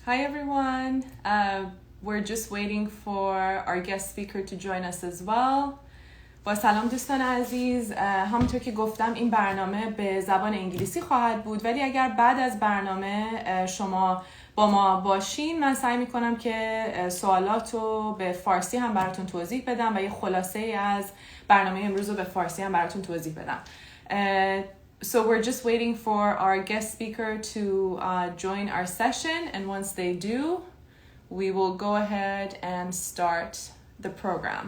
Hi everyone. We're just waiting for our guest speaker to join us as well. با سلام دوستان عزیز. همونطور که گفتم این برنامه به زبان انگلیسی خواهد بود، ولی اگر بعد از برنامه شما با ما باشین من سعی میکنم که سوالات رو به فارسی هم براتون توضیح بدم و یه خلاصه از برنامه امروز رو به فارسی هم براتون توضیح بدم. So we're just waiting for our guest speaker to join our session, and once they do, we will go ahead and start the program.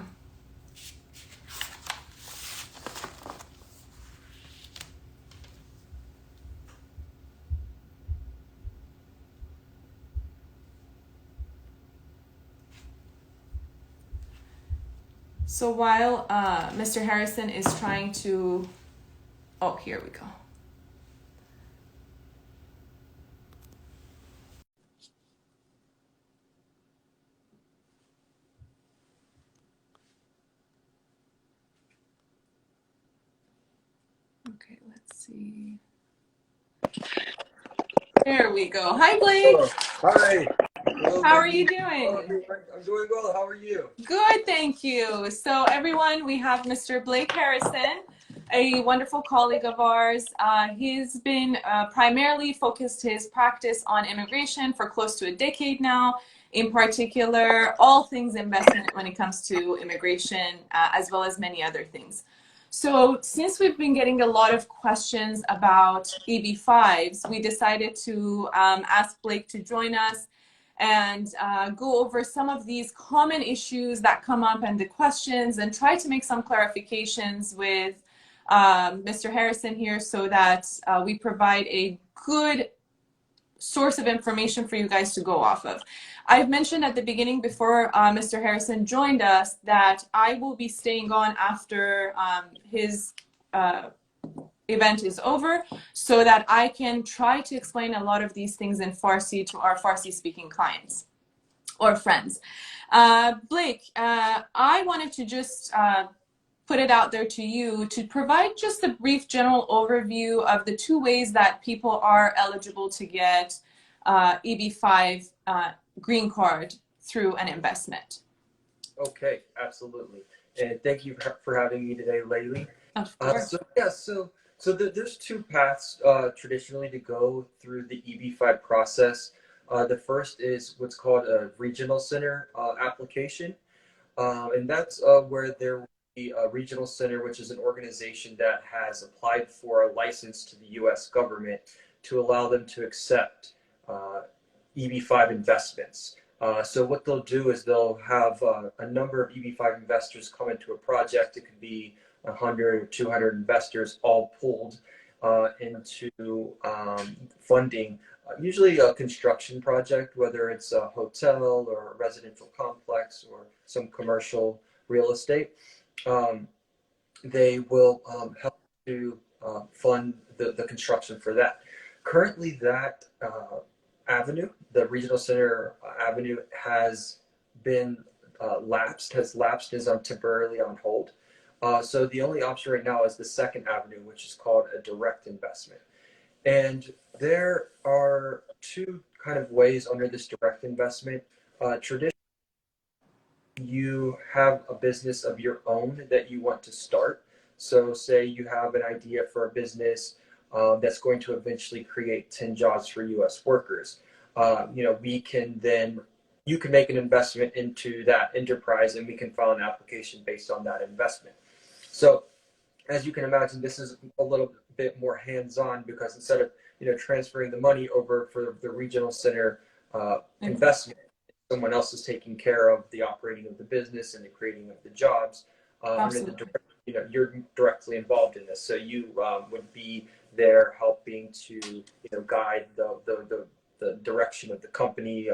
So while Mr. Harrison is trying to, oh, here we go. Okay, let's see. There we go. Hi, Blake. Oh, hi. Hello, How are you baby. doing? I'm doing well. How are you? Good, thank you. So everyone, we have Mr. Blake Harrison, a wonderful colleague of ours. He's been primarily focused his practice on immigration for close to a decade now. In particular, all things investment when it comes to immigration, as well as many other things. So since we've been getting a lot of questions about EB-5s, we decided to ask Blake to join us and go over some of these common issues that come up and the questions, and try to make some clarifications with Mr. Harrison here so that we provide a good source of information for you guys to go off of. I've mentioned at the beginning before Mr. Harrison joined us that I will be staying on after his event is over so that I can try to explain a lot of these things in Farsi to our Farsi speaking clients or friends. Blake, I wanted to just put it out there to you to provide just a brief general overview of the two ways that people are eligible to get EB-5 green card through an investment. Okay, absolutely. And thank you for having me today, Laylee. Of course. There's two paths traditionally to go through the EB-5 process. The first is what's called a regional center application. And that's where there will be a regional center, which is an organization that has applied for a license to the U.S. government to allow them to accept EB-5 investments. So what they'll do is they'll have a number of EB-5 investors come into a project. It could be 100 or 200 investors all pulled into funding usually a construction project, whether it's a hotel or a residential complex or some commercial real estate. They will help to fund the construction for that. Currently, that avenue, the regional center avenue, has been lapsed, is temporarily on hold. So the only option right now is the second avenue, which is called a direct investment. And there are two kind of ways under this direct investment. Traditionally, you have a business of your own that you want to start. So say you have an idea for a business that's going to eventually create 10 jobs for U.S. workers. We can then, you can make an investment into that enterprise and we can file an application based on that investment. So as you can imagine, this is a little bit more hands-on because instead of transferring the money over for the regional center investment, someone else is taking care of the operating of the business and the creating of the jobs. You're directly involved in this, so you would be there helping to guide the direction of the company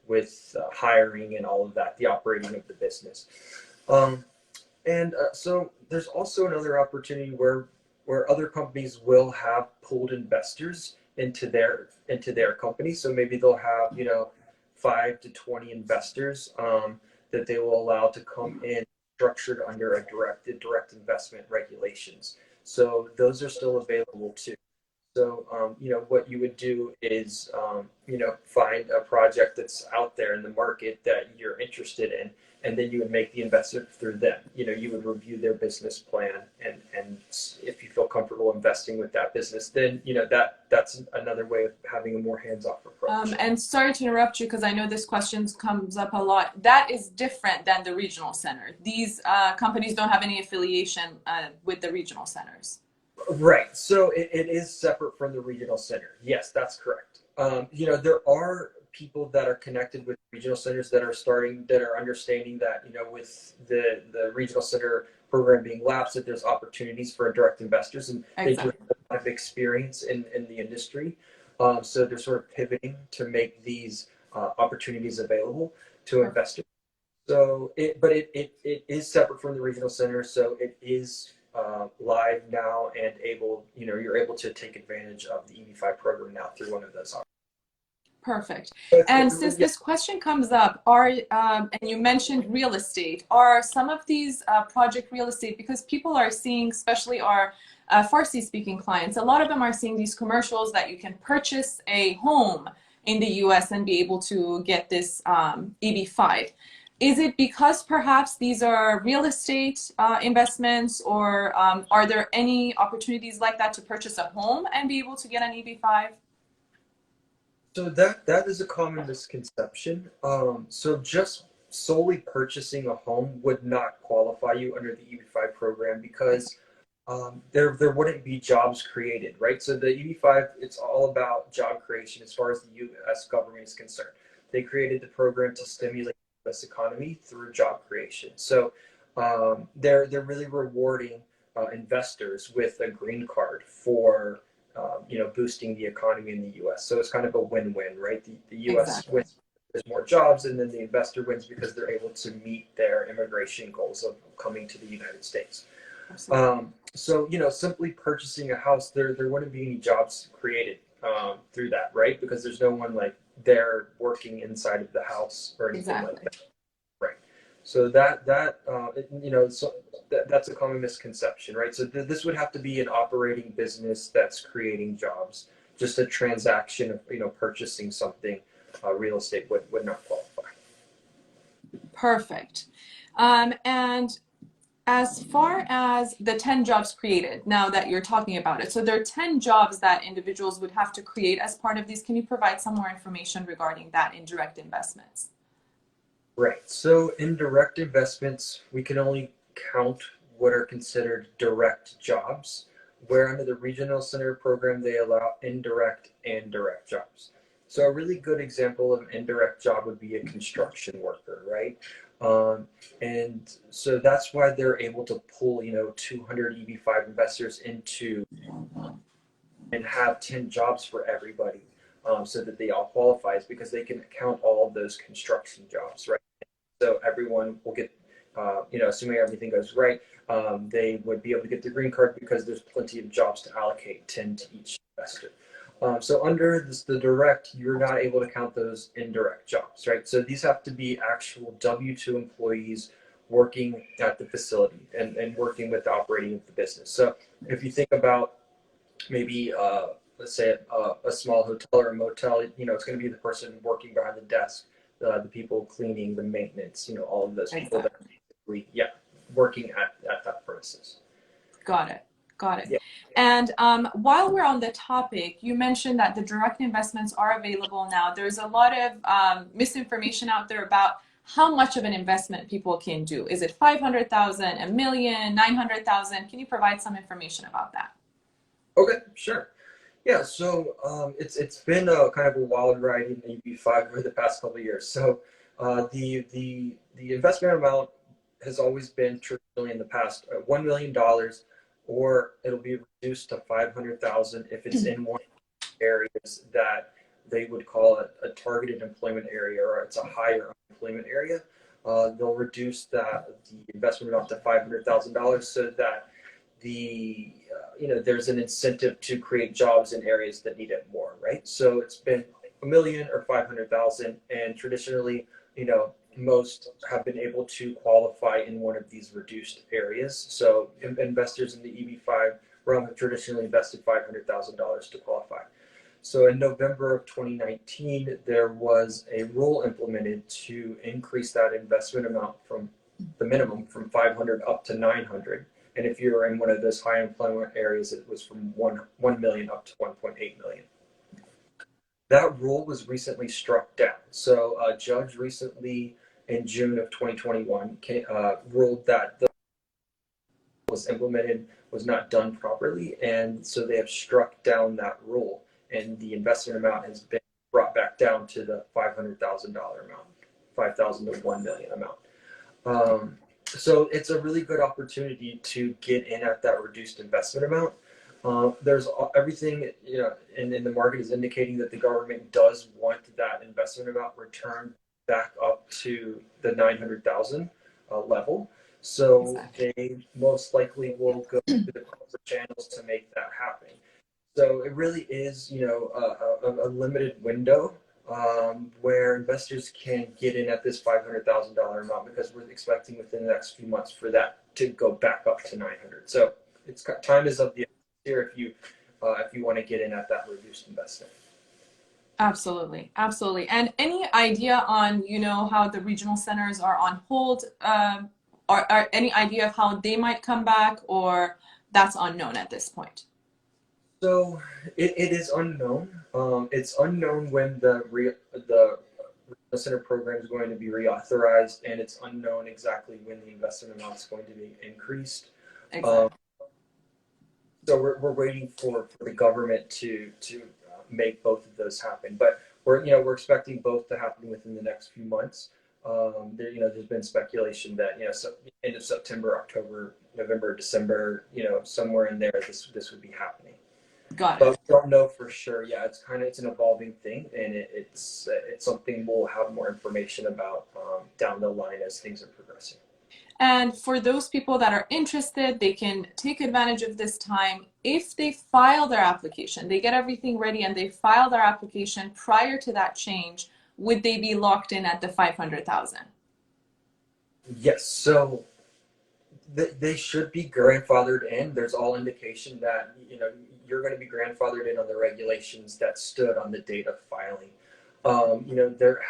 with hiring and all of that, the operating of the business. So there's also another opportunity where other companies will have pooled investors into their company. So maybe they'll have 5 to 20 investors that they will allow to come in structured under a direct investment regulations. So those are still available too. So, what you would do is, find a project that's out there in the market that you're interested in, and then you would make the investment through them. You would review their business plan, and if you feel comfortable investing with that business, then, that's another way of having a more hands-off approach. And sorry to interrupt you, because I know this question comes up a lot. That is different than the regional center. These companies don't have any affiliation with the regional centers. Right. So it is separate from the regional center. Yes, that's correct. There are people that are connected with regional centers that are understanding that, with the regional center program being lapsed, that there's opportunities for direct investors, and they do have experience in the industry. So they're sort of pivoting to make these opportunities available to investors. So it is separate from the regional center. So it is live now, and you're able to take advantage of the EB-5 program now through one of those options. Perfect. And since this question comes up, and you mentioned real estate, are some of these project real estate, because people are seeing, especially our Farsi speaking clients, a lot of them are seeing these commercials that you can purchase a home in the US and be able to get this EB-5. Is it because perhaps these are real estate investments, or are there any opportunities like that to purchase a home and be able to get an EB-5? So that is a common misconception. So just solely purchasing a home would not qualify you under the EB-5 program, because there wouldn't be jobs created, right? So the EB-5, it's all about job creation as far as the U.S. government is concerned. They created the program to stimulate the U.S. economy through job creation. So they're really rewarding investors with a green card for boosting the economy in the U.S. So it's kind of a win-win, right? The U.S. wins, there's more jobs, and then the investor wins because they're able to meet their immigration goals of coming to the United States. So simply purchasing a house, there wouldn't be any jobs created through that, right? Because there's no one like there working inside of the house or anything like that, right? So that's a common misconception, right? So this would have to be an operating business that's creating jobs. Just a transaction of purchasing something, real estate would not qualify. Perfect. And as far as the 10 jobs created, now that you're talking about it, so there are 10 jobs that individuals would have to create as part of these. Can you provide some more information regarding that in direct investments? Right. So in direct investments, we can only count what are considered direct jobs, where under the regional center program, they allow indirect and direct jobs. So a really good example of an indirect job would be a construction worker, right? And so that's why they're able to pull, 200 EB-5 investors into and have 10 jobs for everybody, so that they all qualify, is because they can count all of those construction jobs, right? So everyone will get, assuming everything goes right, they would be able to get the green card because there's plenty of jobs to allocate, 10 to each investor. So under the direct, you're not able to count those indirect jobs, right? So these have to be actual W-2 employees working at the facility and working with the operating of the business. So if you think about maybe, let's say a small hotel or a motel, it's going to be the person working behind the desk, the people cleaning, the maintenance, all of those people that are working at that premises. Got it. Yeah. And while we're on the topic, you mentioned that the direct investments are available now. There's a lot of misinformation out there about how much of an investment people can do. Is it 500,000, $1 million, 900,000? Can you provide some information about that? Okay, sure. Yeah, so it's been a kind of a wild ride in EB-5 over the past couple of years. So the investment amount has always been traditionally in the past $1 million, or it'll be reduced to 500,000 if it's in one of the areas that they would call a targeted employment area, or it's a higher employment area. They'll reduce the investment amount to $500,000 so that there's an incentive to create jobs in areas that need it more, right? So it's been $1 million or 500,000, and traditionally, most have been able to qualify in one of these reduced areas. So investors in the EB-5 realm have traditionally invested $500,000 to qualify. So in November of 2019, there was a rule implemented to increase that investment amount from the minimum from 500 up to 900. And if you're in one of those high employment areas, it was from 1 million up to 1.8 million. That rule was recently struck down. So a judge recently in June of 2021 ruled that the was implemented was not done properly. And so they have struck down that rule. And the investment amount has been brought back down to the $500,000 amount, 5,000 to 1 million amount. So it's a really good opportunity to get in at that reduced investment amount. There's everything, you know, in the market is indicating that the government does want that investment amount returned back up to the 900,000 level. So exactly. They most likely will go through the corporate channels to make that happen. So it really is, you know, a limited window where investors can get in at this $500,000 amount, because we're expecting within the next few months for that to go back up to 900. So it's time is of the here if you want to get in at that reduced investment. Absolutely, absolutely. And any idea on, you know, how the regional centers are on hold, or any idea of how they might come back, or that's unknown at this point? So it is unknown. It's unknown when the center program is going to be reauthorized, and it's unknown exactly when the investment amount is going to be increased. Exactly. So we're waiting for the government to make both of those happen. But we're expecting both to happen within the next few months. There's been speculation that end of September, October, November, December, somewhere in there this would be happening. Got it. But we don't know for sure. Yeah, it's an evolving thing, and it's something we'll have more information about down the line as things are progressing. And for those people that are interested, they can take advantage of this time. If they file their application, they get everything ready and they file their application prior to that change, would they be locked in at the 500,000? Yes. So they should be grandfathered in. There's all indication that you're going to be grandfathered in on the regulations that stood on the date of filing. There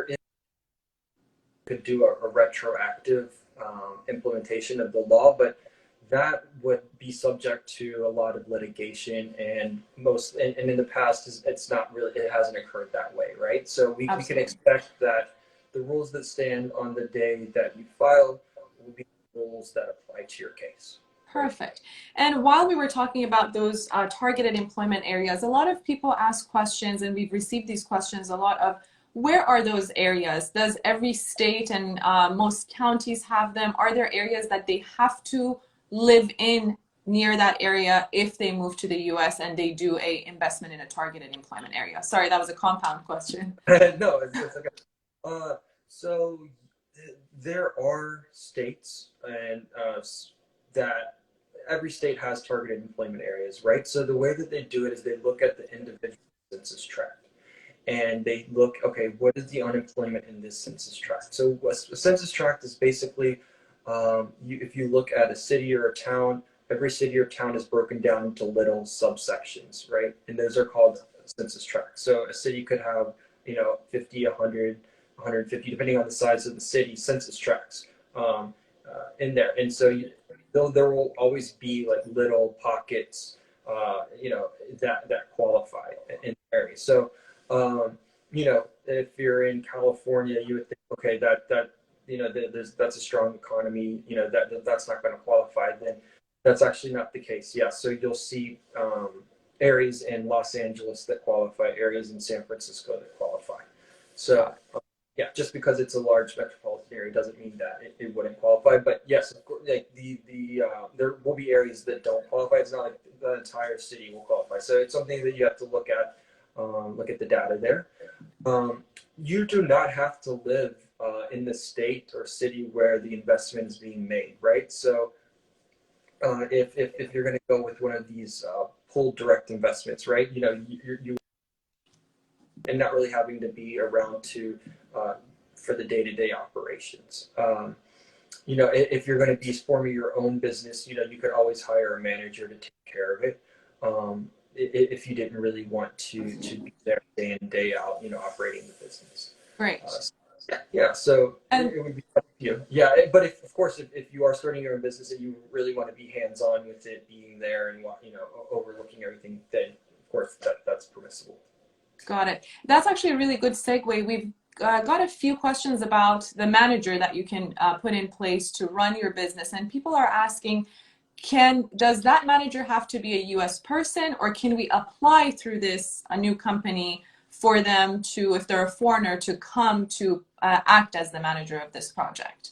is could do a retroactive implementation of the law, but that would be subject to a lot of litigation, and in the past it hasn't occurred that way, right? So we can expect that the rules that stand on the day that you file will be the rules that apply to your case. Perfect. And while we were talking about those targeted employment areas, a lot of people ask questions, and we've received these questions a lot of, where are those areas? Does every state and most counties have them? Are there areas that they have to live in near that area if they move to the U.S. and they do a investment in a targeted employment area? Sorry, that was a compound question. No, it's okay. So there are states and that every state has targeted employment areas, right? So the way that they do it is they look at the individual census tract. And they look, okay, what is the unemployment in this census tract? So a census tract is basically, if you look at a city or a town, every city or town is broken down into little subsections, right? And those are called census tracts. So a city could have, 50, 100, 150, depending on the size of the city, census tracts in there. And so there will always be like little pockets, that qualify in the area. So, if you're in California, you would think, okay, that's a strong economy, that's not going to qualify. Then that's actually not the case. Yeah. So you'll see areas in Los Angeles that qualify, areas in San Francisco that qualify. So yeah, just because it's a large metropolitan area doesn't mean that it wouldn't qualify. But yes, of course, like there will be areas that don't qualify. It's not like the entire city will qualify. So it's something that you have to look at the data there. You do not have to live in the state or city where the investment is being made, right? So if you're going to go with one of these pulled direct investments, right? You and not really having to be around for the day-to-day operations. if you're going to be forming your own business, you could always hire a manager to take care of it. If you didn't really want to be there day in, day out, operating the business. Right. Yeah, so And it would be up to you. Yeah, but of course, if you are starting your own business and you really want to be hands-on with it, being there and overlooking everything, then of course that's permissible. got it. That's actually a really good segue. We've got a few questions about the manager that you can put in place to run your business, and people are asking, does that manager have to be a U.S. person, or can we apply through a new company for them to, if they're a foreigner, to come to act as the manager of this project?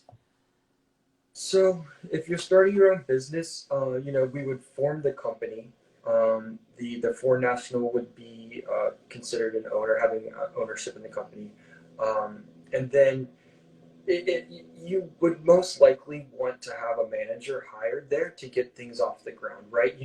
So if you're starting your own business, we would form the company. The foreign national would be considered an owner, having ownership in the company, and then you would most likely want to have a manager hired there to get things off the ground, right?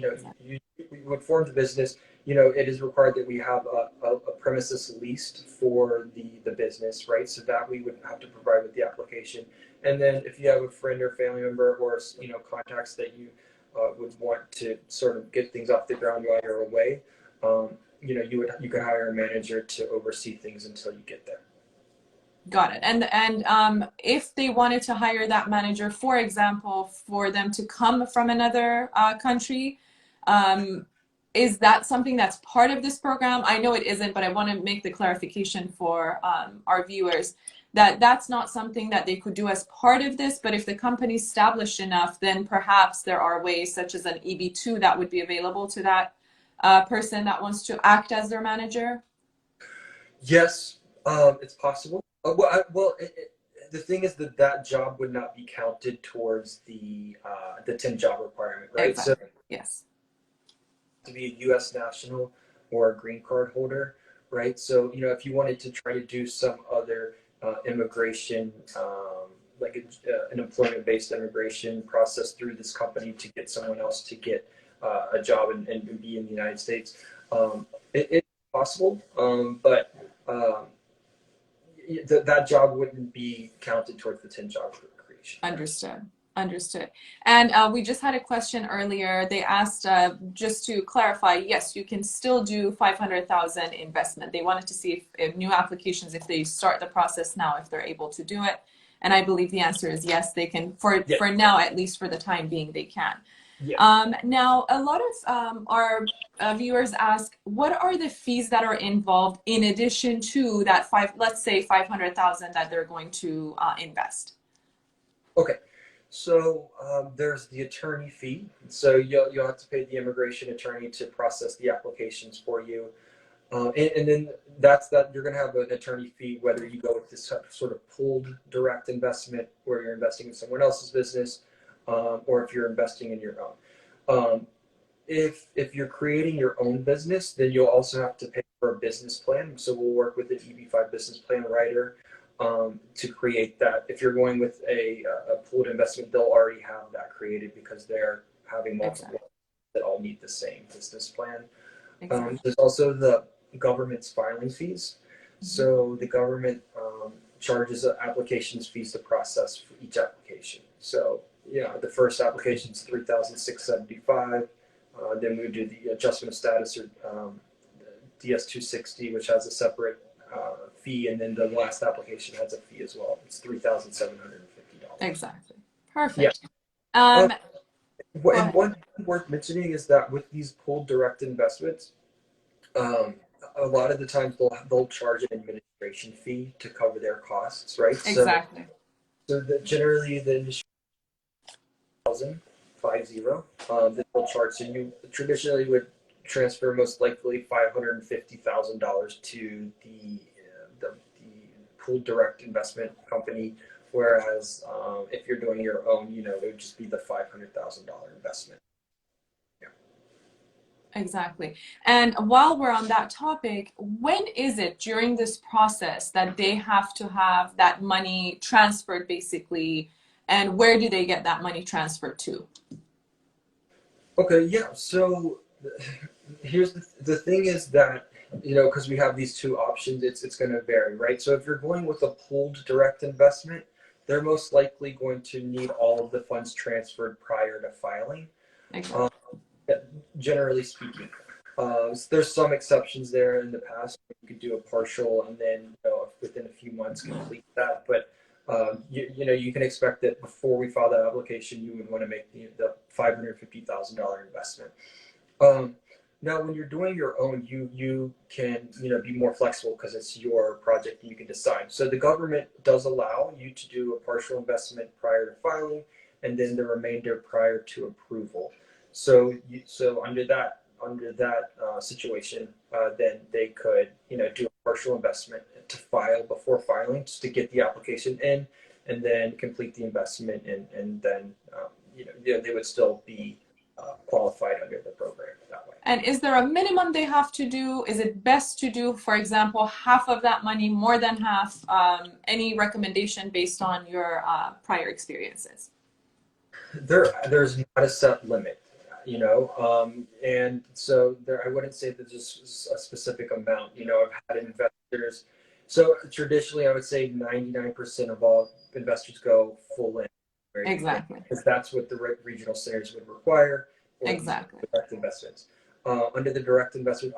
We would form the business. It is required that we have a premises leased for the business, right? So that we would have to provide with the application. And then if you have a friend or family member or contacts that you would want to sort of get things off the ground while you're away, you could hire a manager to oversee things until you get there. Got it. And if they wanted to hire that manager, for example, for them to come from another country, is that something that's part of this program? I know it isn't, but I want to make the clarification for our viewers that that's not something that they could do as part of this, but if the company's established enough, then perhaps there are ways such as an EB-2 that would be available to that person that wants to act as their manager? Yes, it's possible. The thing is that job would not be counted towards the 10 job requirement, right? Exactly. So yes. To be a U.S. national or a green card holder, right? So if you wanted to try to do some other immigration, like an employment-based immigration process through this company to get someone else to get a job and be in the United States, it's possible, but that job wouldn't be counted towards the 10 job creation. Understood. And we just had a question earlier. They asked, just to clarify, yes, you can still do 500,000 investment. They wanted to see if new applications, if they start the process now, if they're able to do it. And I believe the answer is yes, they can. For now, at least for the time being, they can. Yeah. Now, a lot of our viewers ask, what are the fees that are involved in addition to that let's say 500,000 that they're going to invest? Okay. So there's the attorney fee. So you'll have to pay the immigration attorney to process the applications for you. And then you're going to have an attorney fee whether you go with this sort of pooled direct investment where you're investing in someone else's business, or if you're investing in your own. If you're creating your own business, then you'll also have to pay for a business plan. So we'll work with an EB-5 business plan writer to create that. If you're going with a pooled investment, they'll already have that created because they're having multiple that all need the same business plan. There's also the government's filing fees. So the government charges applications fees to process for each application. So the first application is $3,675. Then we do the adjustment of status or DS-260, which has a separate fee, and then the last application has a fee as well. It's $3,750. Exactly. Perfect. Yeah. And one thing worth mentioning is that with these pooled direct investments, a lot of the times they'll charge an administration fee to cover their costs, right? Exactly. So generally the industry that they'll charge. So you traditionally would transfer most likely $550,000 to the pooled direct investment company, whereas if you're doing your own, it would just be the $500,000 investment. Yeah. Exactly. And while we're on that topic, when is it during this process that they have to have that money transferred, basically, and where do they get that money transferred to? Okay, yeah. So here's the thing is that, because we have these two options, it's going to vary, right? So if you're going with a pooled direct investment, they're most likely going to need all of the funds transferred prior to filing. Exactly. Generally speaking, there's some exceptions there in the past. You could do a partial and then within a few months complete that. But you can expect that before we file that application, you would want to make the $550,000 investment. Now, when you're doing your own, you can be more flexible because it's your project and you can decide. So the government does allow you to do a partial investment prior to filing, and then the remainder prior to approval. So under that situation, then they could do a partial investment to file before filing, just to get the application in, and then complete the investment, and then they would still be qualified under the program that way. And is there a minimum they have to do? Is it best to do, for example, half of that money, more than half? Any recommendation based on your prior experiences? There's not a set limit, and so I wouldn't say that there's a specific amount. I've had investors. So traditionally, I would say 99% of all investors go full in. Right? Exactly. Because that's what the regional centers would require. Exactly. Direct investments. Under the direct investment,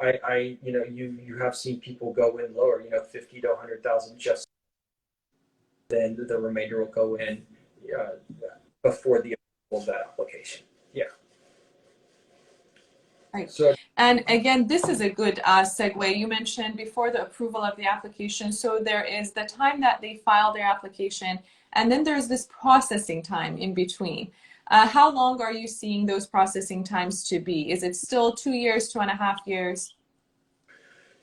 you have seen people go in lower, 50 to 100,000, just then the remainder will go in before the approval of that application. Yeah. Right. So, and again, this is a good segue. You mentioned before the approval of the application. So there is the time that they file their application, and then there's this processing time in between. How long are you seeing those processing times to be? Is it still 2 years, 2.5 years?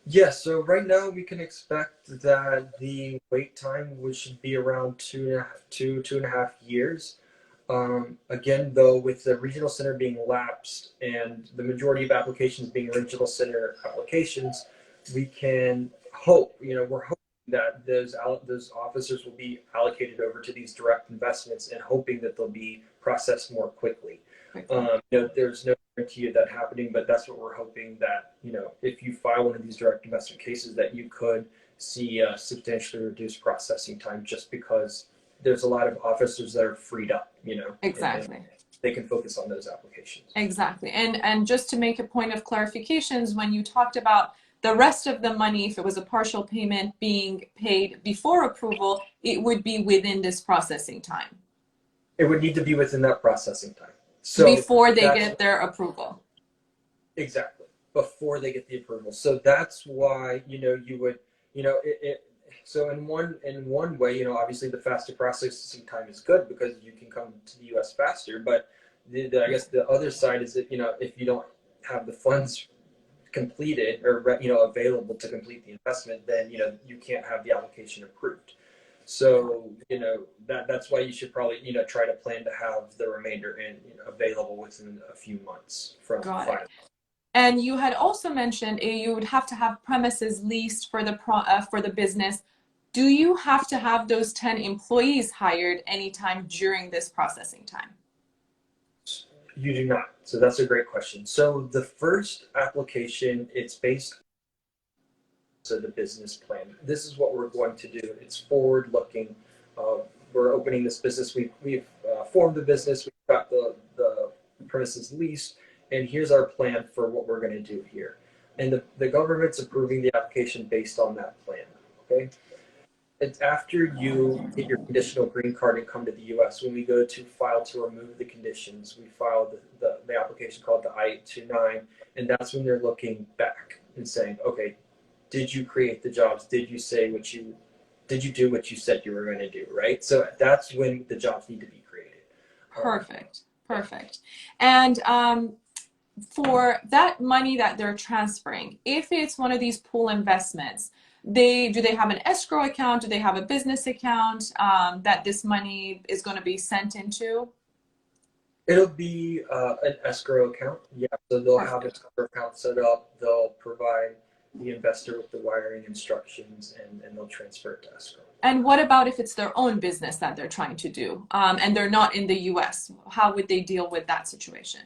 Yes. So right now we can expect that the wait time should be around 2.5 years. Again, though, with the regional center being lapsed and the majority of applications being regional center applications, we can hope, we're hoping that those officers will be allocated over to these direct investments and hoping that they'll be processed more quickly. There's no guarantee of that happening, but that's what we're hoping, that, if you file one of these direct investment cases, that you could see a substantially reduced processing time, just because there's a lot of officers that are freed up, Exactly. and they can focus on those applications. Exactly. And just to make a point of clarifications, when you talked about the rest of the money, if it was a partial payment being paid before approval, it would be within this processing time. It would need to be within that processing time. So before they get their approval. Exactly. Before they get the approval. So that's why, you would, so in one way, obviously the faster processing time is good because you can come to the U.S. faster. But I guess the other side is that, if you don't have the funds completed or, available to complete the investment, then, you can't have the application approved. So, that's why you should probably, try to plan to have the remainder available within a few months from filing. And you had also mentioned you would have to have premises leased for the business. Do you have to have those 10 employees hired anytime during this processing time? You do not. So that's a great question. So the first application, it's based on the business plan. This is what we're going to do. It's forward-looking. We're opening this business. We've formed the business. We've got the premises leased, and here's our plan for what we're going to do here. And the government's approving the application based on that plan. Okay. It's after you get your conditional green card and come to the U.S. When we go to file to remove the conditions, we file the application called the I-829, and that's when they're looking back and saying, okay, did you create the jobs? Did you do what you said you were going to do, right? So that's when the jobs need to be created. Perfect. And for that money that they're transferring, if it's one of these pool investments, do they have an escrow account? Do they have a business account that this money is going to be sent into? It'll be an escrow account. Yeah, so they'll have an escrow account set up. They'll provide the investor with the wiring instructions, and they'll transfer it to escrow. And what about if it's their own business that they're trying to do and they're not in the U.S.? How would they deal with that situation?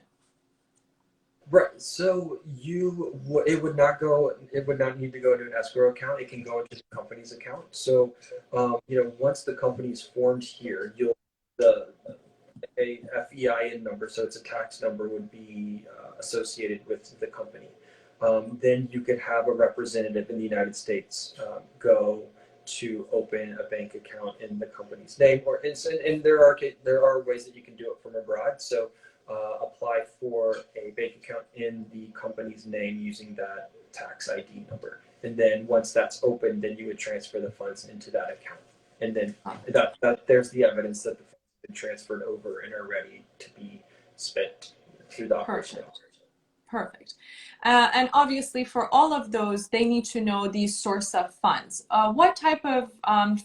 Right. So it would not go. It would not need to go to an escrow account. It can go into the company's account. So, once the company is formed here, you'll the a FEIN number, so it's a tax number, would be associated with the company. Then you could have a representative in the United States go to open a bank account in the company's name, and there are ways that you can do it from abroad. So apply for a bank account in the company's name using that tax ID number, and then once that's open, then you would transfer the funds into that account, and then that there's the evidence that the funds have been transferred over and are ready to be spent through the operation. Perfect. And obviously for all of those, they need to know the source of funds. What type of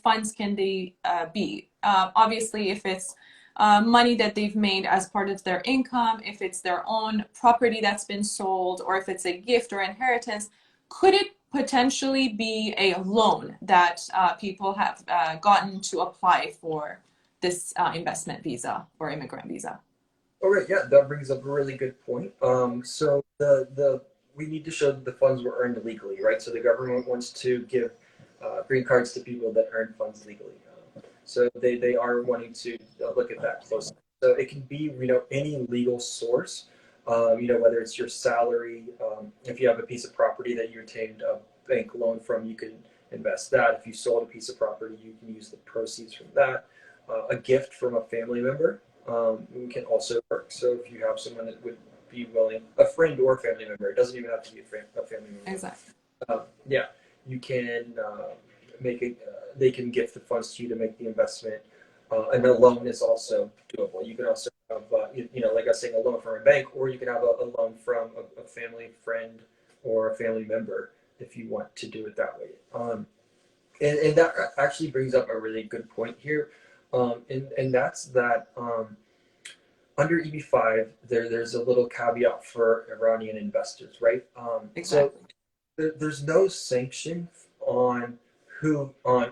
funds can they be? Obviously, if it's money that they've made as part of their income, if it's their own property that's been sold, or if it's a gift or inheritance, could it potentially be a loan that people have gotten to apply for this investment visa or immigrant visa? All right, yeah, that brings up a really good point. So we need to show that the funds were earned legally, right? So the government wants to give green cards to people that earn funds legally. So they are wanting to look at that closely. So it can be, any legal source, whether it's your salary, if you have a piece of property that you obtained a bank loan from, you can invest that. If you sold a piece of property, you can use the proceeds from that. A gift from a family member can also work. So if you have someone that would be willing, a friend or family member, it doesn't even have to be a family member. Exactly. Yeah, you can they can gift the funds to you to make the investment. And a loan is also doable. You can also have, like I was saying, a loan from a bank, or you can have a loan from a family friend or a family member if you want to do it that way. And that actually brings up a really good point here. And that's that under EB-5, there's a little caveat for Iranian investors, right? Exactly. So there's no sanction on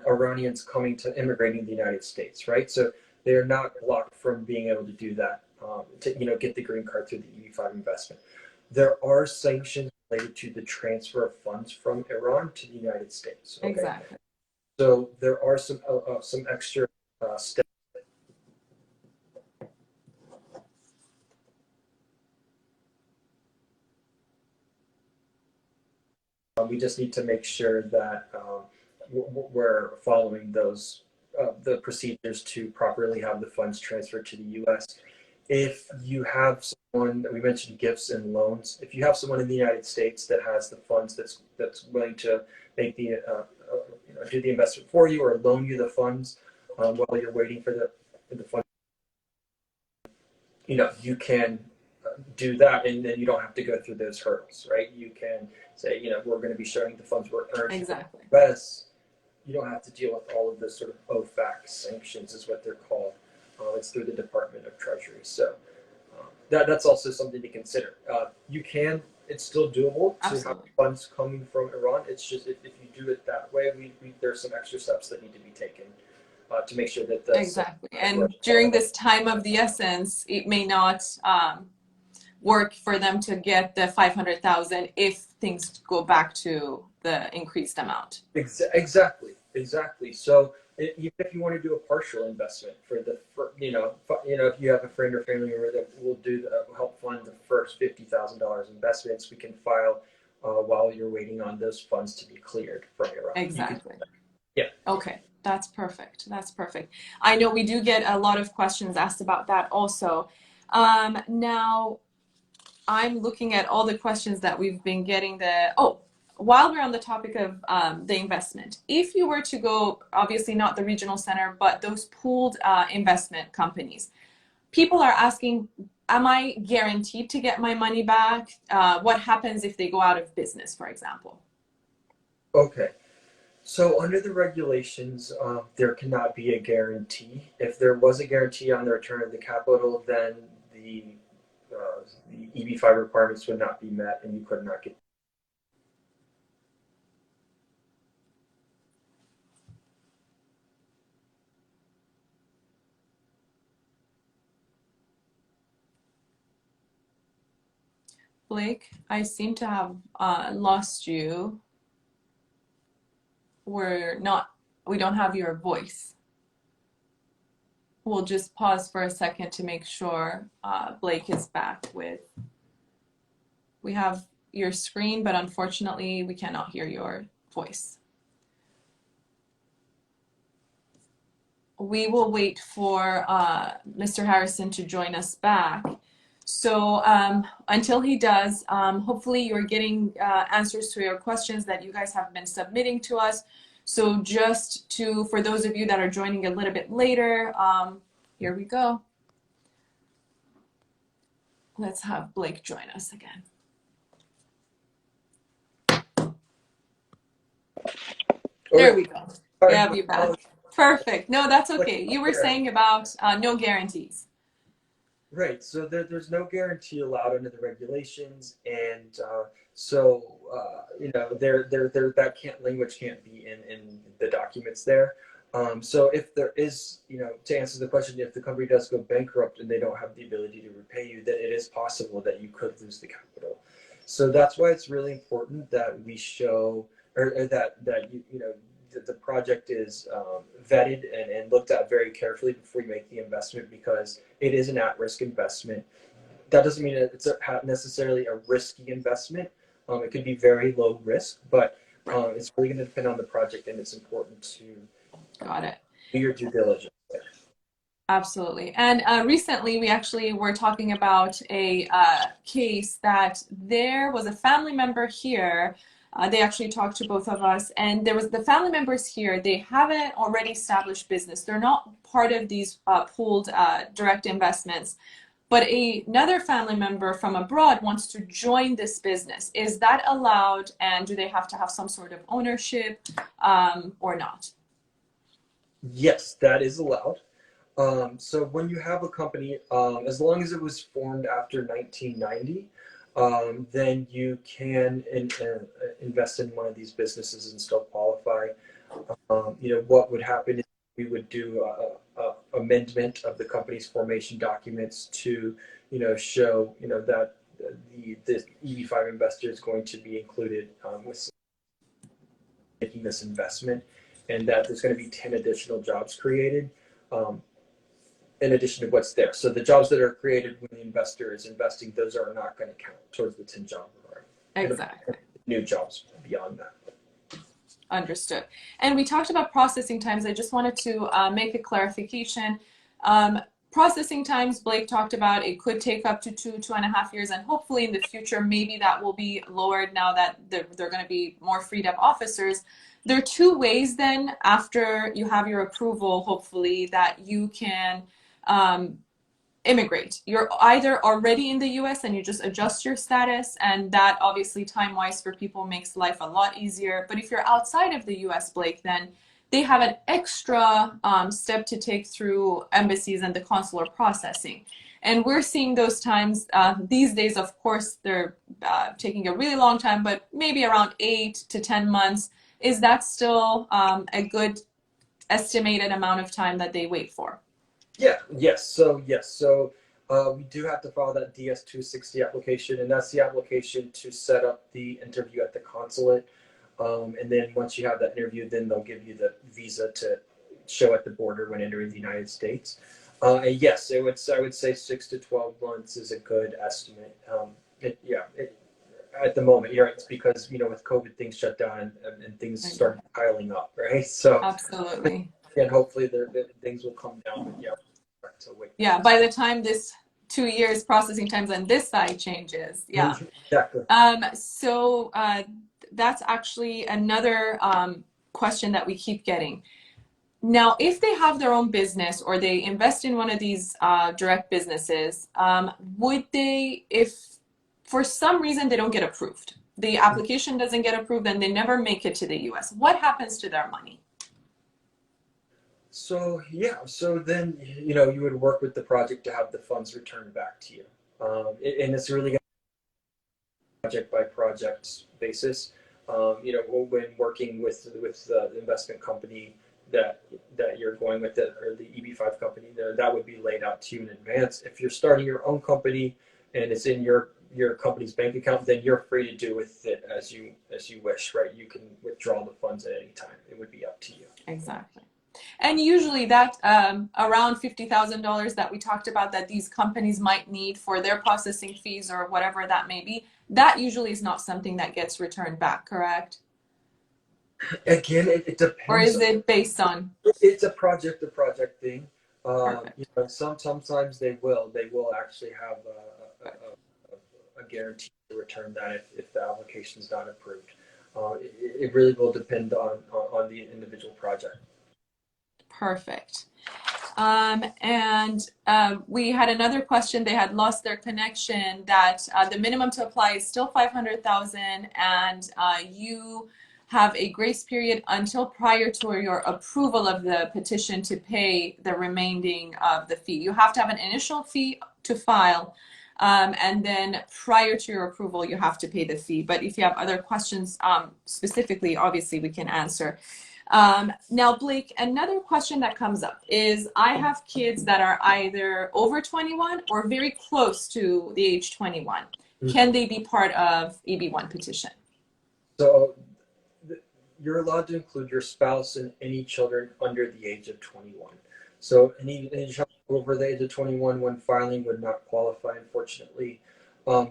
Iranians coming to immigrating to the United States, right? So they're not blocked from being able to do that, to get the green card through the EB-5 investment. There are sanctions related to the transfer of funds from Iran to the United States. Okay? Exactly. So there are some extra steps. We just need to make sure that we're following those the procedures to properly have the funds transferred to the U.S. If you have someone, we mentioned gifts and loans. If you have someone in the United States that has the funds that's willing to make the do the investment for you or loan you the funds while you're waiting for the funds, you can do that, and then you don't have to go through those hurdles, right? You can say, we're going to be showing the funds were earned. Exactly. But you don't have to deal with all of the sort of OFAC sanctions, is what they're called. It's through the Department of Treasury. So that's also something to consider. It's still doable to have funds coming from Iran. It's just if you do it that way, there's some extra steps that need to be taken to make sure that exactly. And during this time of the essence, it may not work for them to get the 500,000 if things go back to the increased amount. Exactly. So even if you want to do a partial investment if you have a friend or family member that will help fund the first $50,000 investments, we can file while you're waiting on those funds to be cleared from Iran. Exactly. Yeah. Okay. That's perfect. I know we do get a lot of questions asked about that also. Now, I'm looking at all the questions that we've been getting. While we're on the topic of the investment, if you were to go, obviously not the regional center, but those pooled investment companies, people are asking, am I guaranteed to get my money back? What happens if they go out of business, for example? Okay. So under the regulations, there cannot be a guarantee. If there was a guarantee on the return of the capital, then the EB-5 requirements would not be met, and you could not get. Blake, I seem to have lost you. We don't have your voice. We'll just pause for a second to make sure Blake is back we have your screen, but unfortunately we cannot hear your voice. We will wait for Mr. Harrison to join us back. So until he does, hopefully you're getting answers to your questions that you guys have been submitting to us. So just for those of you that are joining a little bit later, here we go. Let's have Blake join us again. There we go. Yeah, be back. Perfect. No, that's okay. You were saying about no guarantees. Right. So there's no guarantee allowed under the regulations, and that language can't be in the documents there. So if there is, to answer the question, if the company does go bankrupt and they don't have the ability to repay you, then it is possible that you could lose the capital. So that's why it's really important that we show, or that the project is vetted and looked at very carefully before you make the investment, because it is an at-risk investment. That doesn't mean it's necessarily a risky investment. It could be very low risk, but it's really going to depend on the project, and it's important to do your due diligence there. Absolutely. And recently we actually were talking about a case that there was a family member here. They actually talked to both of us, and there was the family members here. They have an already established business. They're not part of these pooled direct investments, but another family member from abroad wants to join this business. Is that allowed, and do they have to have some sort of ownership or not? Yes, that is allowed. So when you have a company, as long as it was formed after 1990, then you can invest in one of these businesses and still qualify. What would happen is we would do a amendment of the company's formation documents to, show, that the EB-5 investor is going to be included with making this investment, and that there's going to be 10 additional jobs created in addition to what's there. So the jobs that are created when the investor is investing, those are not going to count towards the 10 job requirement. Exactly. New jobs beyond that. Understood. And we talked about processing times. I just wanted to make a clarification. Processing times, Blake talked about, it could take up to 2.5 years, and hopefully in the future, maybe that will be lowered now that they're going to be more freed up officers. There are two ways then, after you have your approval, hopefully, that you can immigrate. You're either already in the US and you just adjust your status, and that obviously time-wise for people makes life a lot easier. But if you're outside of the US, Blake, then they have an extra step to take through embassies and the consular processing. And we're seeing those times these days. Of course, they're taking a really long time, but maybe around 8 to 10 months. Is that still a good estimated amount of time that they wait for? Yes. So we do have to file that DS-260 application, and that's the application to set up the interview at the consulate. And then once you have that interview, then they'll give you the visa to show at the border when entering the United States. And yes, I would say 6 to 12 months is a good estimate. At the moment, it's because, with COVID, things shut down and things start piling up, right? So absolutely. And hopefully things will come down. But yeah, by the time this 2 years processing times on this side changes. Yeah. Exactly. So that's actually another question that we keep getting. Now, if they have their own business or they invest in one of these direct businesses, would they, if for some reason they don't get approved, the application doesn't get approved and they never make it to the US, what happens to their money? So then you would work with the project to have the funds returned back to you, and it's really project by project basis. When working with the investment company that you're going with, or the EB-5 company, that would be laid out to you in advance. If you're starting your own company and it's in your your company's bank account, then you're free to do with it as you wish, right? You can withdraw the funds at any time. It would be up to you. Exactly. And usually that around $50,000 that we talked about that these companies might need for their processing fees or whatever that may be, that usually is not something that gets returned back, correct? Again, it depends. Or is it based on? It's a project thing. Perfect. You know, sometimes they will actually have a guarantee to return that if the application is not approved. It really will depend on the individual project. Perfect. We had another question. They had lost their connection that the minimum to apply is still 500,000 and you have a grace period until prior to your approval of the petition to pay the remaining of the fee. You have to have an initial fee to file, and then prior to your approval, you have to pay the fee. But if you have other questions specifically, obviously we can answer. Now, Blake, another question that comes up is I have kids that are either over 21 or very close to the age 21. Mm-hmm. Can they be part of EB-1 petition? So you're allowed to include your spouse and any children under the age of 21. So any child over the age of 21 when filing would not qualify, unfortunately.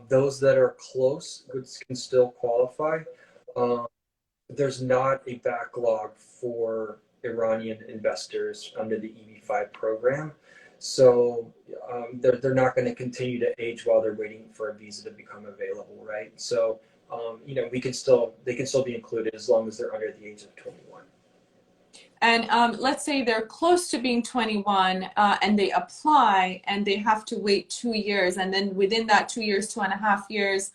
Those that are close can still qualify. There's not a backlog for Iranian investors under the EB-5 program. So they're not going to continue to age while they're waiting for a visa to become available, right? So, you know, they can still be included as long as they're under the age of 21. And let's say they're close to being 21 and they apply and they have to wait 2 years. And then within that 2 years, 2.5 years,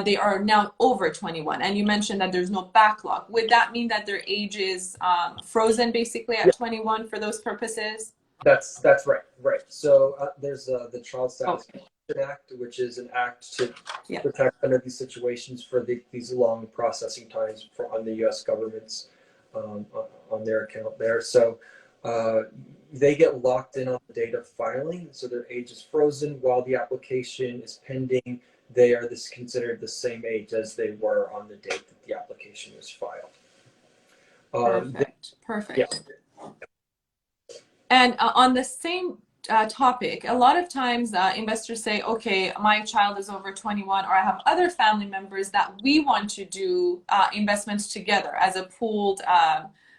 they are now over 21. And you mentioned that there's no backlog. Would that mean that their age is frozen basically at 21 for those purposes? That's right. Right. So there's the Child Satisfaction Act, which is an act to protect under these situations for these long processing times on the U.S. government's on their account there. So they get locked in on the date of filing. So their age is frozen while the application is pending. They are considered the same age as they were on the date that the application was filed. Perfect. Yeah. And on the same topic, a lot of times investors say, okay, my child is over 21 or I have other family members that we want to do investments together as a pooled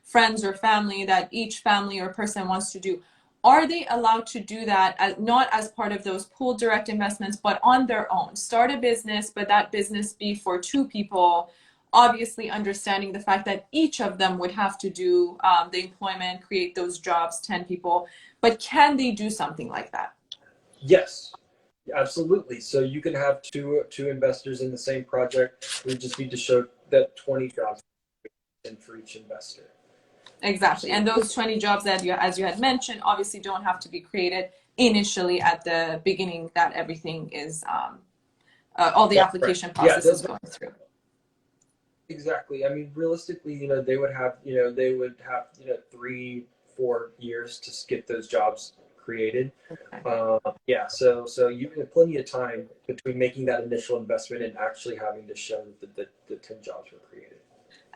friends or family that each family or person wants to do. Are they allowed to do that not as part of those pooled direct investments, but on their own? Start a business, but that business be for 2 people, obviously understanding the fact that each of them would have to do the employment, create those jobs, 10 people. But can they do something like that? Yes, absolutely. So you can have two investors in the same project. We just need to show that 20 jobs for each investor. Exactly. And those 20 jobs that as you had mentioned, obviously don't have to be created initially at the beginning that everything is, all the application process is going through. Exactly. I mean, realistically, they would have 3-4 years to get those jobs created. Okay. So you have plenty of time between making that initial investment and actually having to show that the 10 jobs were created.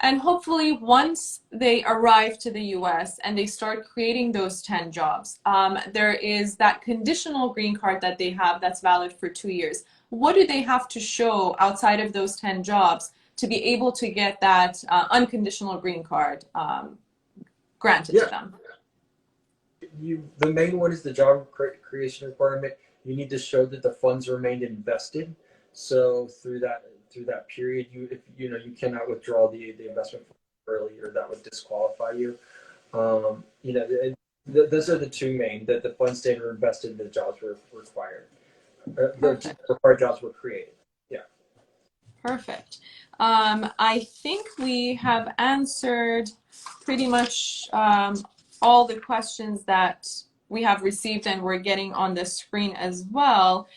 And hopefully once they arrive to the US and they start creating those 10 jobs, there is that conditional green card that they have that's valid for 2 years. What do they have to show outside of those 10 jobs to be able to get that unconditional green card granted to them? The main one is the job creation requirement. You need to show that the funds remained invested. So through that period, you cannot withdraw the investment early, or that would disqualify you. Those are the two main, that the funds stayed or invested, the jobs were required. The required jobs were created. Yeah. Perfect. I think we have answered pretty much all the questions that we have received and we're getting on the screen as well.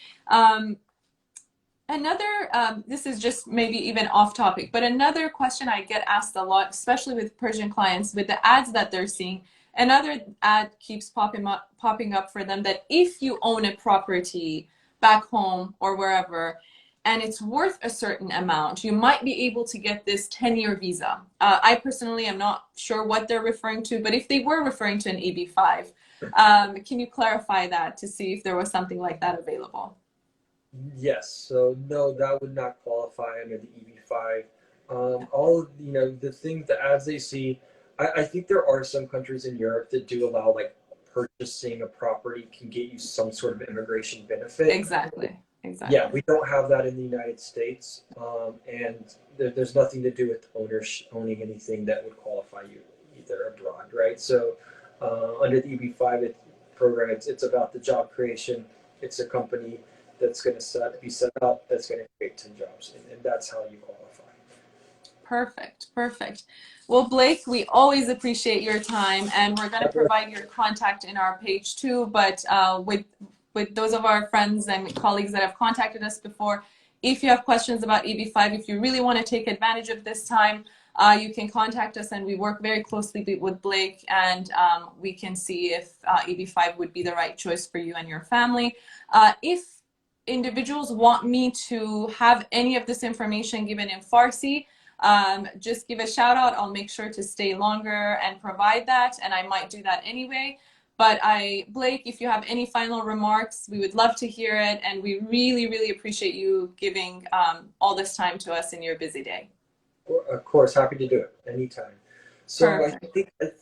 This is just maybe even off topic, but another question I get asked a lot, especially with Persian clients, with the ads that they're seeing, another ad keeps popping up for them that if you own a property back home or wherever, and it's worth a certain amount, you might be able to get this 10-year visa. I personally am not sure what they're referring to, but if they were referring to an EB-5, can you clarify that to see if there was something like that available? Yes. So no, that would not qualify under the EB-5. All of, the things, the ads they see, I think there are some countries in Europe that do allow, like, purchasing a property can get you some sort of immigration benefit. Exactly. Yeah, we don't have that in the United States, and there's nothing to do with owning anything that would qualify you either abroad, right? So under the EB-5 program, it's about the job creation. It's a company that's going to be set up, that's going to create 10 jobs, and that's how you qualify. Perfect. Well, Blake, we always appreciate your time, and we're going to provide your contact in our page too, but with those of our friends and colleagues that have contacted us before, if you have questions about EB-5, if you really want to take advantage of this time, you can contact us, and we work very closely with Blake, and we can see if EB-5 would be the right choice for you and your family. If individuals want me to have any of this information given in Farsi, just give a shout out. I'll make sure to stay longer and provide that, and I might do that anyway. But Blake, if you have any final remarks, we would love to hear it, and we really appreciate you giving all this time to us in your busy day. Of course, happy to do it anytime. So I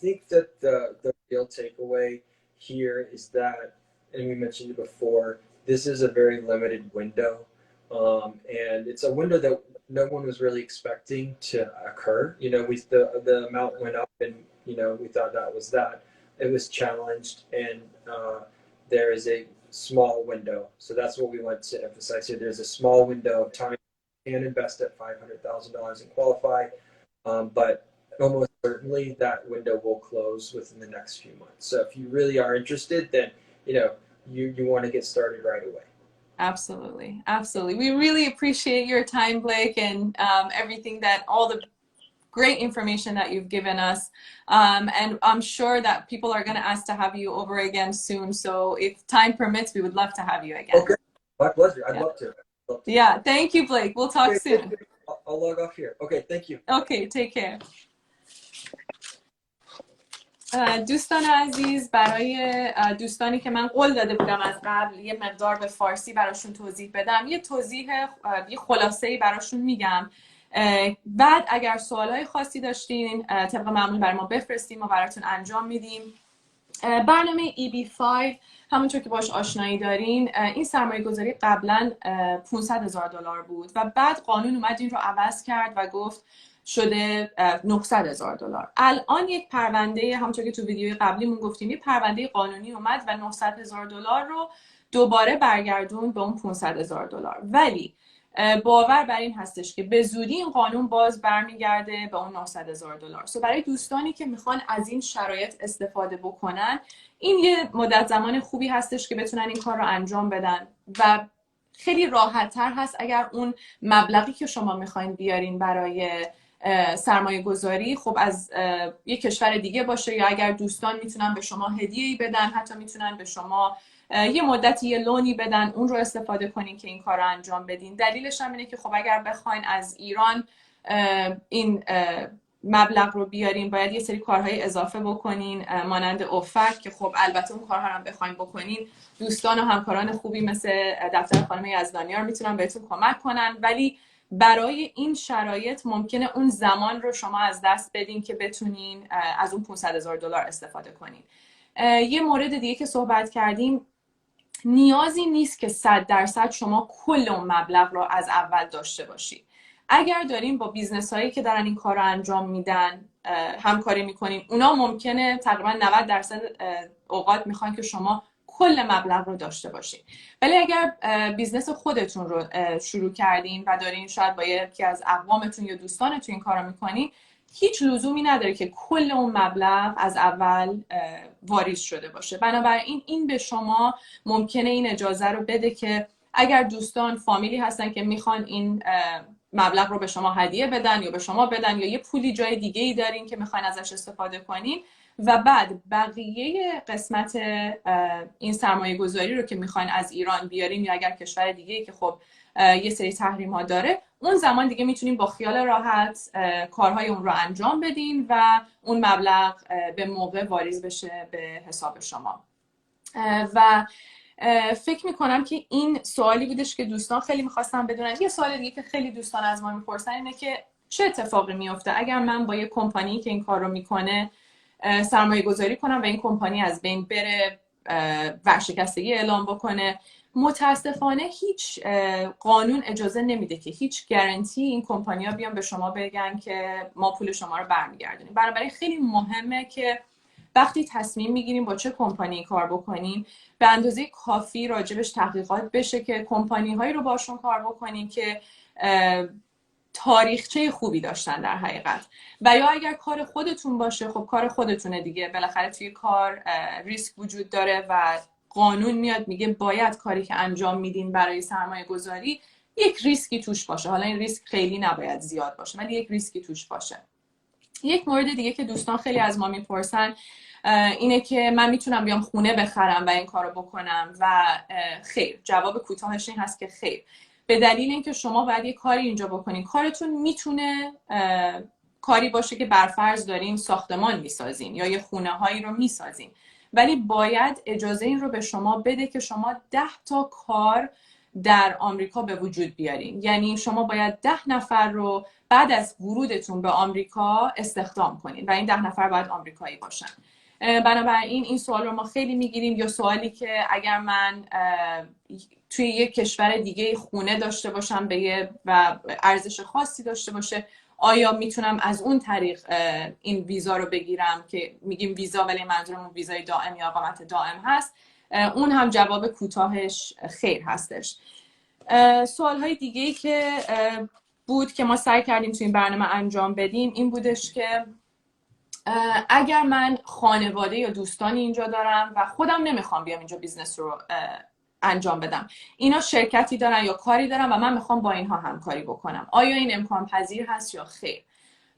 think that the real takeaway here is that, and we mentioned it before, this is a very limited window, and it's a window that no one was really expecting to occur. The amount went up, and we thought that was that. It was challenged, and there is a small window. So that's what we want to emphasize here. There's a small window of time. You can invest at $500,000 and qualify, but almost certainly that window will close within the next few months. So if you really are interested, then you want to get started right away. Absolutely. We really appreciate your time, Blake, and everything all the great information that you've given us. And I'm sure that people are going to ask to have you over again soon. So if time permits, we would love to have you again. Okay. My pleasure. I'd love to. Yeah. Thank you, Blake. We'll talk soon. I'll log off here. Okay. Thank you. Okay. Take care. دوستان عزیز، برای دوستانی که من قول داده بودم از قبل یه مقدار به فارسی براشون توضیح بدم، یه خلاصه‌ای براشون میگم. بعد اگر سوالای خاصی داشتین طبق معمول برای ما بفرستیم و براتون انجام میدیم. برنامه EB-5 همونطور که باش آشنایی دارین، این سرمایه گذاری قبلا $500,000 بود و بعد قانون اومد این رو عوض کرد و گفت شده $900,000. الان یک پرونده، همونطور که تو ویدیوی قبلیمون گفتیم، یک پرونده قانونی اومد و $900,000 رو دوباره برگردون به اون $500,000. ولی باور بر این هستش که به زودی این قانون باز برمیگرده به اون $900,000. سو برای دوستانی که میخوان از این شرایط استفاده بکنن، این یه مدت زمان خوبی هستش که بتونن این کار رو انجام بدن و خیلی راحت تر هست اگر اون مبلغی که شما میخواین بیارین برای سرمایه گذاری خب از یک کشور دیگه باشه، یا اگر دوستان میتونن به شما هدیه‌ای بدن، حتی میتونن به شما یه مدتی یه لونی بدن، اون رو استفاده کنین که این کار رو انجام بدین. دلیلش هم اینه که خب اگر بخواین از ایران این مبلغ رو بیارین باید یه سری کارهای اضافه بکنین، مانند افک، که خب البته اون کارها هم بخواین بکنین دوستان و همکاران خوبی مثل دفتر خانم یزدانیار میتونن بهتون کمک کنن، ولی برای این شرایط ممکنه اون زمان رو شما از دست بدین که بتونین از اون $500,000 استفاده کنین. یه مورد دیگه که صحبت کردیم، نیازی نیست که 100% شما کل اون مبلغ رو از اول داشته باشید. اگر دارین با بیزنس هایی که دارن این کار رو انجام میدن همکاری میکنین، اونا ممکنه تقریبا 90% اوقات میخوان که شما کل مبلغ رو داشته باشین. ولی اگر بیزنس خودتون رو شروع کردین و دارین شاید با یکی از اقوامتون یا دوستانتون این کار رو میکنین، هیچ لزومی نداره که کل اون مبلغ از اول واریز شده باشه. بنابراین این به شما ممکنه این اجازه رو بده که اگر دوستان فامیلی هستن که میخوان این مبلغ رو به شما هدیه بدن یا به شما بدن، یا یه پولی جای دیگه ای دارین که میخواین ازش استفاده کنین، و بعد بقیه قسمت این سرمایه گذاری رو که میخواین از ایران بیاریم یا اگر کشور دیگه‌ای که خب یه سری تحریم ها داره، اون زمان دیگه میتونیم با خیال راحت کارهای اون رو انجام بدین و اون مبلغ به موقع واریز بشه به حساب شما. و فکر میکنم که این سوالی بودش که دوستان خیلی میخواستن بدونن. یه سوال دیگه که خیلی دوستان از ما میپرسن اینه که چه اتفاقی میفته اگر من با یه کمپانی که این کار رو میکنه سرمایه گذاری کنم و این کمپانی از بین بره، ورشکستگی اعلام بکنه. متاسفانه هیچ قانون اجازه نمیده که هیچ گارانتی این کمپانی‌ها بیان به شما بگن که ما پول شما رو برمیگردونیم. بنابراین خیلی مهمه که وقتی تصمیم میگیریم با چه کمپانی کار بکنیم به اندازه کافی راجبش تحقیقات بشه که کمپانی هایی رو باشون کار بکنیم که تاریخچه خوبی داشتن در حقیقت. و یا اگر کار خودتون باشه، خب کار خودتونه دیگه، بالاخره توی کار ریسک وجود داره و قانون میاد میگه باید کاری که انجام میدین برای سرمایه گذاری یک ریسکی توش باشه. حالا این ریسک خیلی نباید زیاد باشه ولی یک ریسکی توش باشه. یک مورد دیگه که دوستان خیلی از ما میپرسن اینه که من میتونم بیام خونه بخرم و این کارو بکنم و خیر. جواب کوتاهش این هست که خیر، به دلیل اینکه شما باید یه کاری اینجا بکنین. کارتون میتونه کاری باشه که برفرض دارین ساختمان میسازین یا یه خونه هایی رو میسازین، ولی باید اجازه این رو به شما بده که شما 10 تا کار در آمریکا به وجود بیارین. یعنی شما باید 10 نفر رو بعد از ورودتون به آمریکا استخدام کنین و این 10 نفر باید آمریکایی باشن. بنابراین این سوال رو ما خیلی میگیریم. یا سوالی که اگر من توی یک کشور دیگه خونه داشته باشم و ارزش خاصی داشته باشه، آیا میتونم از اون طریق این ویزا رو بگیرم که میگیم ویزا ولی منظورمون ویزای دائم یا اقامت دائم هست؟ اون هم جواب کوتاهش خیر هستش. سوالهای دیگه‌ای که بود که ما سعی کردیم توی این برنامه انجام بدیم این بودش که اگر من خانواده یا دوستانی اینجا دارم و خودم نمیخوام بیام اینجا بیزنس رو انجام بدم، اینا شرکتی دارن یا کاری دارن و من میخوام با اینها همکاری بکنم، آیا این امکان پذیر هست یا خیر؟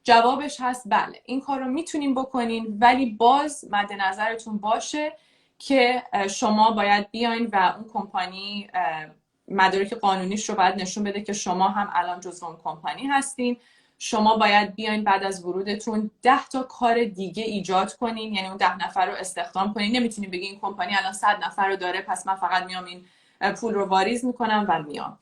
جوابش هست بله، این کار رو میتونیم بکنین، ولی باز مد نظرتون باشه که شما باید بیاین و اون کمپانی مدارک قانونیش رو باید نشون بده که شما هم الان جزو اون کمپانی هستین. شما باید بیاین بعد از ورودتون 10 تا کار دیگه ایجاد کنین، یعنی اون 10 نفر رو استخدام کنین. نمیتونین بگین این کمپانی الان 100 نفر رو داره پس من فقط میام این پول رو واریز میکنم و میام.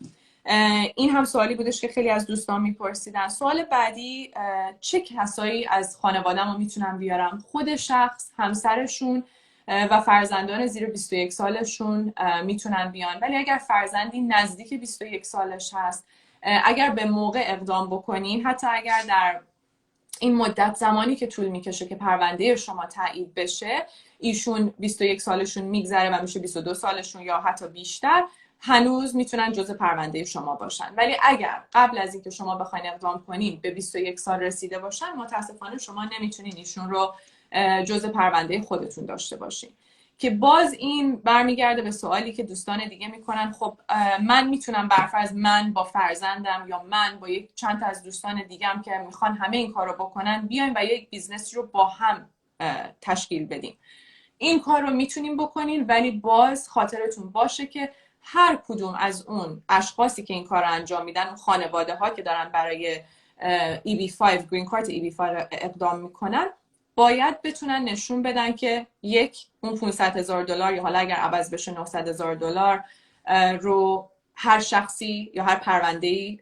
این هم سوالی بودش که خیلی از دوستان میپرسیدن. سوال بعدی چه کسایی از خانواده‌مو میتونم بیارم؟ خود شخص، همسرشون و فرزندان زیر 21 سالشون میتونن بیان، ولی اگر فرزندی نزدیک 21 سالش هست، اگر به موقع اقدام بکنین، حتی اگر در این مدت زمانی که طول میکشه که پرونده شما تایید بشه ایشون 21 سالشون میگذره و میشه 22 سالشون یا حتی بیشتر، هنوز میتونن جزء پرونده شما باشن. ولی اگر قبل از اینکه شما بخواین اقدام کنین به 21 سال رسیده باشن، متاسفانه شما نمیتونین ایشون رو جزء پرونده خودتون داشته باشین. که باز این برمیگرده به سوالی که دوستان دیگه میکنن، خب من میتونم برفرض من با فرزندم یا من با یک چند تا از دوستان دیگم که میخوان همه این کار رو بکنن بیایم و یک بیزنس رو با هم تشکیل بدیم. این کار رو میتونیم بکنین، ولی باز خاطرتون باشه که هر کدوم از اون اشخاصی که این کار رو انجام میدن، اون خانواده ها که دارن برای EB-5 گرین کارت EB-5 اقدام میکنن، باید بتونن نشون بدن که یک، اون $500,000 یا حالا اگر عوض بشه $900,000 رو هر شخصی یا هر پرونده‌ای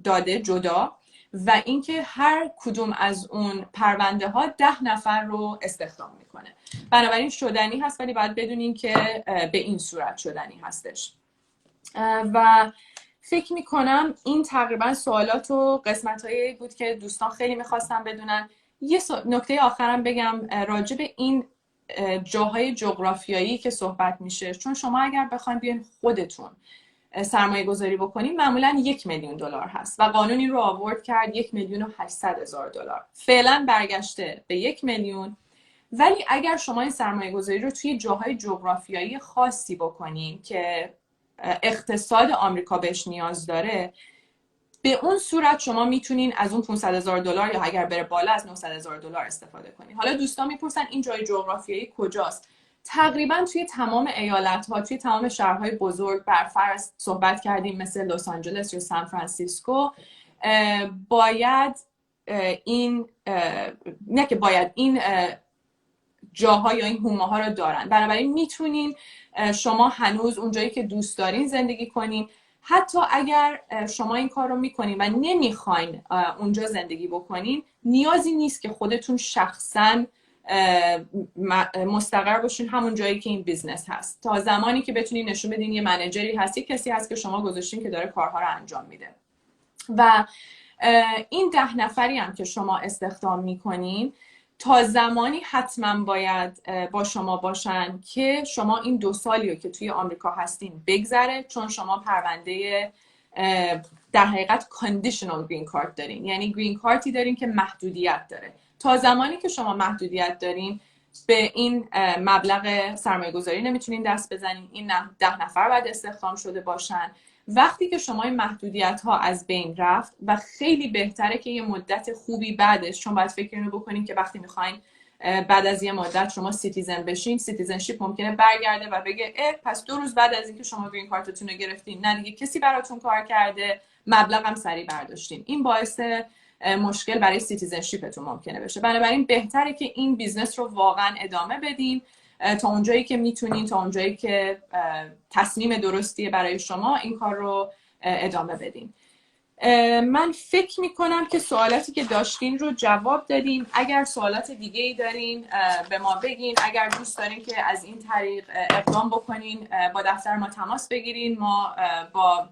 داده جدا، و اینکه هر کدوم از اون پرونده ها 10 نفر رو استخدام میکنه. بنابراین شدنی هست، ولی باید بدونین که به این صورت شدنی هستش. و فکر میکنم این تقریبا سوالات و قسمت‌هایی بود که دوستان خیلی میخواستن بدونن. یه نکته آخرم بگم راجع به این جاهای جغرافیایی که صحبت میشه، چون شما اگر بخواید بیاین خودتون سرمایه گذاری بکنید معمولا $1,000,000 هست و قانون این رو آورد کرد $1,800,000. فعلا برگشته به 1,000,000. ولی اگر شما این سرمایه گذاری رو توی جاهای جغرافیایی خاصی بکنین که اقتصاد آمریکا بهش نیاز داره، به اون صورت شما میتونین از اون $500,000 یا اگر بره بالا از $900,000 استفاده کنین. حالا دوستان میپرسن این جای جغرافیایی کجاست؟ تقریبا توی تمام ایالت‌ها، توی تمام شهرهای بزرگ، بر فرض صحبت کردیم مثل لس آنجلس یا سان فرانسیسکو، باید این نه که باید این جاها یا این هومه‌ها رو دارن. بنابراین میتونین شما هنوز اونجایی که دوست دارین زندگی کنین. حتی اگر شما این کار رو میکنین و نمیخواین اونجا زندگی بکنین، نیازی نیست که خودتون شخصاً مستقر باشین همون جایی که این بیزنس هست، تا زمانی که بتونین نشون بدین یه منیجری هست، یه کسی هست که شما گذاشتین که داره کارها رو انجام میده. و این 10 نفری هم که شما استخدام میکنین تا زمانی حتما باید با شما باشن که شما این 2 سالی رو که توی آمریکا هستین بگذره، چون شما پرونده در حقیقت conditional green card دارین، یعنی green cardی دارین که محدودیت داره. تا زمانی که شما محدودیت دارین به این مبلغ سرمایه گذاری نمیتونین دست بزنین. این 10 نفر باید استخدام شده باشن. وقتی که شما این محدودیت ها از بین رفت و خیلی بهتره که یه مدت خوبی بعدش، چون باید فکر اینو بکنین که وقتی میخواین بعد از یه مدت شما سیتیزن بشین، سیتیزنشیپ ممکنه برگرده و بگه پس 2 روز بعد از اینکه شما گرین کارتتون رو گرفتین نه دیگه کسی براتون کار کرده، مبلغم سریع برداشتین. این باعث مشکل برای سیتیزنشیپتون ممکنه بشه. بنابراین بهتره که این بیزنس رو واقعا ادامه بدین تا اونجایی که میتونین، تا اونجایی که تصمیم درستیه برای شما، این کار رو ادامه بدین. من فکر میکنم که سوالاتی که داشتین رو جواب دادیم. اگر سوالات دیگه ای دارین به ما بگین. اگر دوست دارین که از این طریق اقدام بکنین با دفتر ما تماس بگیرین. ما با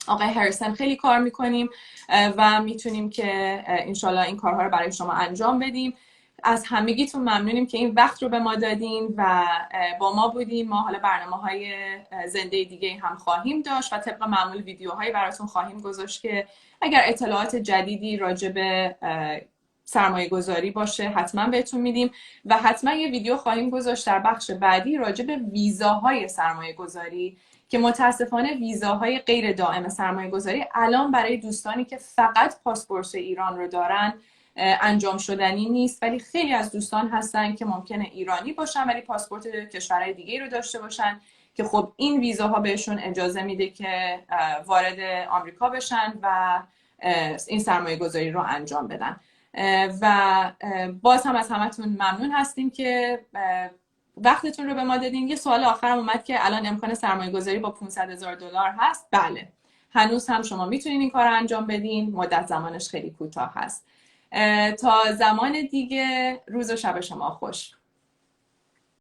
آقای هریسن خیلی کار میکنیم و میتونیم که انشالله این کارها رو برای شما انجام بدیم. از همگیتون ممنونیم که این وقت رو به ما دادین و با ما بودیم. ما حالا برنامه‌های زنده دیگه هم خواهیم داشت و طبق معمول ویدیوهایی براتون خواهیم گذاشت که اگر اطلاعات جدیدی راجع به سرمایه گذاری باشه حتما بهتون میدیم و حتما یه ویدیو خواهیم گذاشت در بخش بعدی راجع به ویزاهای سرمایه گذاری که متاسفانه ویزاهای غیر دائم سرمایه گذاری الان برای دوستانی که فقط پاسپورت ایران رو دارن انجام شدنی نیست، ولی خیلی از دوستان هستن که ممکنه ایرانی باشن ولی پاسپورت کشورهای دیگه رو داشته باشن که خب این ویزاها بهشون اجازه میده که وارد آمریکا بشن و این سرمایه گذاری رو انجام بدن. و باز هم از همتون ممنون هستیم که وقتتون رو به ما دادین. یه سوال آخرم اومد که الان امکان سرمایه گذاری با $500,000 هست. بله، هنوز هم شما میتونین این کار رو انجام بدین. مدت زمانش خیلی کوتاه هست. تا زمان دیگه روز و شب شما خوش.